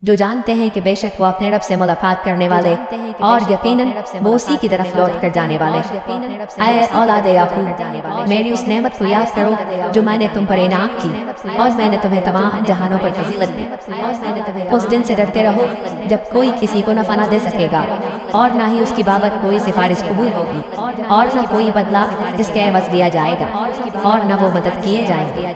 جو جانتے ہیں کہ بے شک وہ اپنے رب سے ملاقات کرنے والے اور یقیناً وہ اسی کی طرف لوٹ کر جانے والے۔ اے اولاد یعقوب، میری اس نعمت کو یاد کرو جو میں نے تم پر انعام کی اور میں نے تمہیں تمام جہانوں پر فضیلت دی۔ اس دن سے ڈرتے رہو جب کوئی کسی کو نفع نہ دے سکے گا اور نہ ہی اس کی بابت کوئی سفارش قبول ہوگی اور نہ کوئی بدلہ اس کے عوض دیا جائے گا اور نہ وہ مدد کیے جائیں گے۔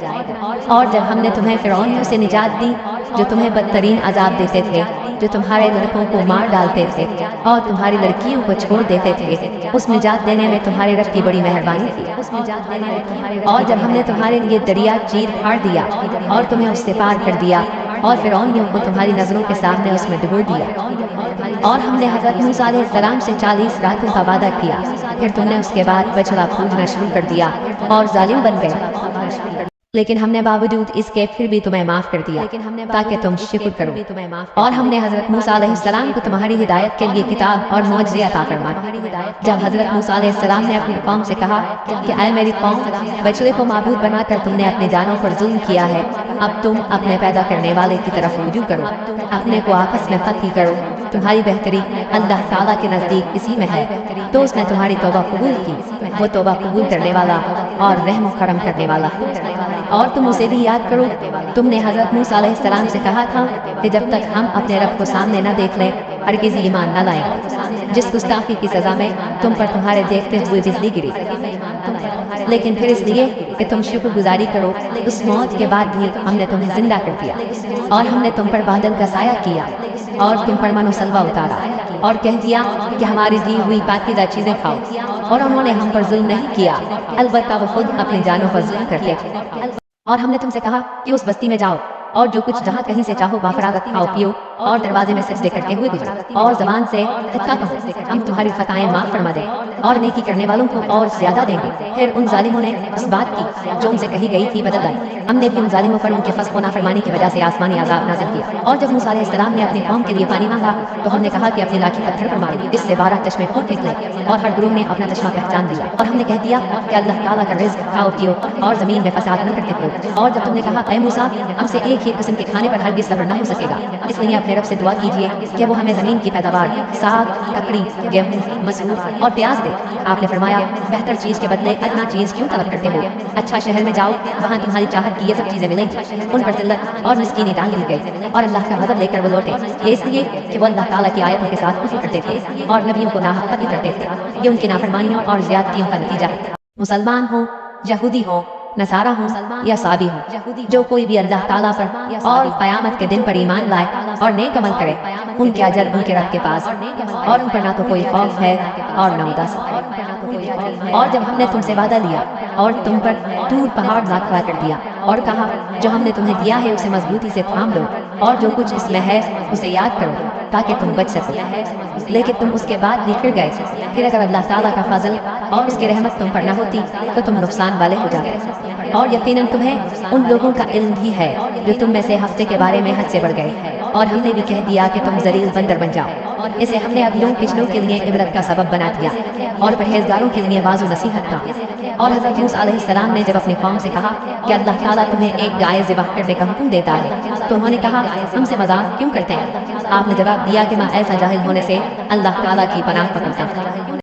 اور جب ہم نے تمہیں فرعونیوں سے نجات دی جو تمہیں بدترین عذاب دیتے تھے، جو تمہارے لڑکوں کو مار ڈالتے تھے اور تمہاری لڑکیوں کو چھوڑ دیتے تھے، اس نجات دینے میں تمہارے رب کی بڑی مہربانی تھی۔ اور جب ہم نے تمہارے لیے دریا چیر پھاڑ دیا اور تمہیں اس سے پار کر دیا اور فرعونیوں کو تمہاری نظروں کے سامنے اس میں ڈبو دیا، اور ہم نے حضرت موسیٰ علیہ السلام سے 40 راتوں کا وعدہ کیا، پھر تم نے اس کے بعد بچڑا پوجنا شروع کر دیا اور ظالم بن گئے، لیکن ہم نے باوجود اس کے پھر بھی تمہیں معاف کر دیا تاکہ تم شکر کرو۔ اور ہم نے حضرت موسیٰ علیہ السلام کو تمہاری ہدایت کے لیے کتاب اور معجزے عطا فرمائے۔ جب حضرت موسیٰ علیہ السلام نے اپنی قوم سے کہا کہ اے میری قوم، بچڑے کو معبود بنا کر تم نے اپنی جانوں پر ظلم کیا ہے، اب تم اپنے پیدا کرنے والے کی طرف رجوع کرو، اپنے کو آپس میں قتل کرو، تمہاری بہتری اللہ تعالیٰ کے نزدیک اسی میں ہے۔ تو اس نے تمہاری توبہ قبول کی، وہ توبہ قبول کرنے والا اور رحم و کرم کرنے والا۔ اور تم اسے بھی یاد کرو، تم نے حضرت موسیٰ علیہ السلام سے کہا تھا کہ جب تک ہم اپنے رب کو سامنے نہ دیکھ لیں ہرگز ایمان نہ لائیں۔ جس گستاخی کی سزا میں تم پر تمہارے دیکھتے ہوئے بجلی گری، لیکن پھر اس لیے کہ تم شکر گزاری کرو، اس موت کے بعد بھی ہم نے تمہیں زندہ کر دیا، اور ہم نے تم پر بادل کا سایہ کیا اور تم پر من و سلوہ اتارا اور کہہ دیا کہ ہماری دی ہوئی پاکیزہ چیزیں کھاؤ، اور انہوں نے ہم پر ظلم نہیں کیا، البتہ وہ خود اپنی جانوں پر ظلم کرتے تھے۔ اور ہم نے تم سے کہا کہ اس بستی میں جاؤ اور جو کچھ جہاں کہیں سے چاہو بافراغت کھاؤ پیو اور دروازے میں سجدے کرتے ہوئے گزرو اور زبان سے صدقہ کہو، ہم تمہاری خطائیں معاف فرما دیں اور نیکی کرنے والوں کو اور زیادہ دیں گے۔ پھر ان ظالموں نے اس بات کی جو ان سے کہی گئی تھی بدل لائی، ہم نے بھی ان ظالموں پر ان کے فسق و نافرمانی کی وجہ سے آسمانی عذاب نازل کیا۔ اور جب موسیٰ علیہ السلام نے اپنی قوم کے لیے پانی مانگا تو ہم نے کہا کہ اپنی لاٹھی پتھر پر مارو، اس سے 12 چشمے پھوٹ نکلے اور ہر گروہ نے اپنا چشمہ پہچان دیا، اور ہم نے کہہ دیا کہ اللہ تعالیٰ کا رزق کھاؤ پیو اور زمین میں فساد نہ کرتے پھرو۔ اور جب تم نے کہا اے موسیٰ، ہم سے ایک ہی قسم کے کھانے پر ہرگز صبر نہ ہو سکے گا، اس لیے اپنے رب سے دعا کیجیے کہ وہ ہمیں زمین کی پیداوار، ساگ، ککڑی، گیہوں، مسور اور پیاز دے۔ آپ نے فرمایا بہتر چیز کے بدلے ادنا چیز کیوں طلب کرتے ہو؟ اچھا شہر میں جاؤ، وہاں تمہاری چاہت کی یہ سب چیزیں ملیں گی۔ ان پر ذلت اور مسکینی ڈال دی گئی اور اللہ کا غضب لے کر وہ لوٹے، یہ اس لیے کہ وہ اللہ تعالیٰ کی آیتوں کے ساتھ کفر کرتے تھے اور نبیوں کو ناحق قتل کرتے تھے۔ یہ ان کی نافرمانیوں اور زیادتیوں کا نتیجہ ہے۔ مسلمان ہوں، یہودی ہوں، نصارہ ہوں یا صابی ہوں، جو کوئی بھی اللہ تعالیٰ پر اور قیامت کے دن پر ایمان لائے اور نیک عمل کرے، ان کے اجر ان کے رب کے پاس، اور ان پر نہ تو کوئی خوف ہے اور نہ اداس۔ اور جب ہم نے تم سے وعدہ لیا اور تم پر طور پہاڑ لا کھڑا کر دیا اور کہا جو ہم نے تمہیں دیا ہے اسے مضبوطی سے تھام لو اور جو کچھ اس میں ہے اسے یاد کرو تاکہ تم بچ سکو، لیکن تم اس کے بعد بکھر گئے، پھر اگر اللہ تعالیٰ کا فضل اور اس کی رحمت تم پر نہ ہوتی تو تم نقصان والے ہو جاتے۔ اور یقیناً تمہیں ان لوگوں کا علم بھی ہے جو تم میں سے ہفتے کے بارے میں حد سے بڑھ گئے، اور ہم نے بھی کہہ دیا کہ تم ذلیل بندر بن جاؤ، اسے ہم نے اگلوں پچھلوں کے لیے عبرت کا سبب بنا دیا اور پرہیزگاروں کے لیے واضح نصیحت کا۔ اور حضرت موسیٰ علیہ السلام نے جب اپنی قوم سے کہا کہ اللہ تعالیٰ تمہیں ایک گائے ذبح کرنے کا حکم دیتا ہے تو انہوں نے کہا ہم سے مذاق کیوں کرتے ہیں؟ آپ نے جواب دیا کہ میں ایسا جاہل ہونے سے اللہ تعالیٰ کی پناہ پکڑتا ہوں۔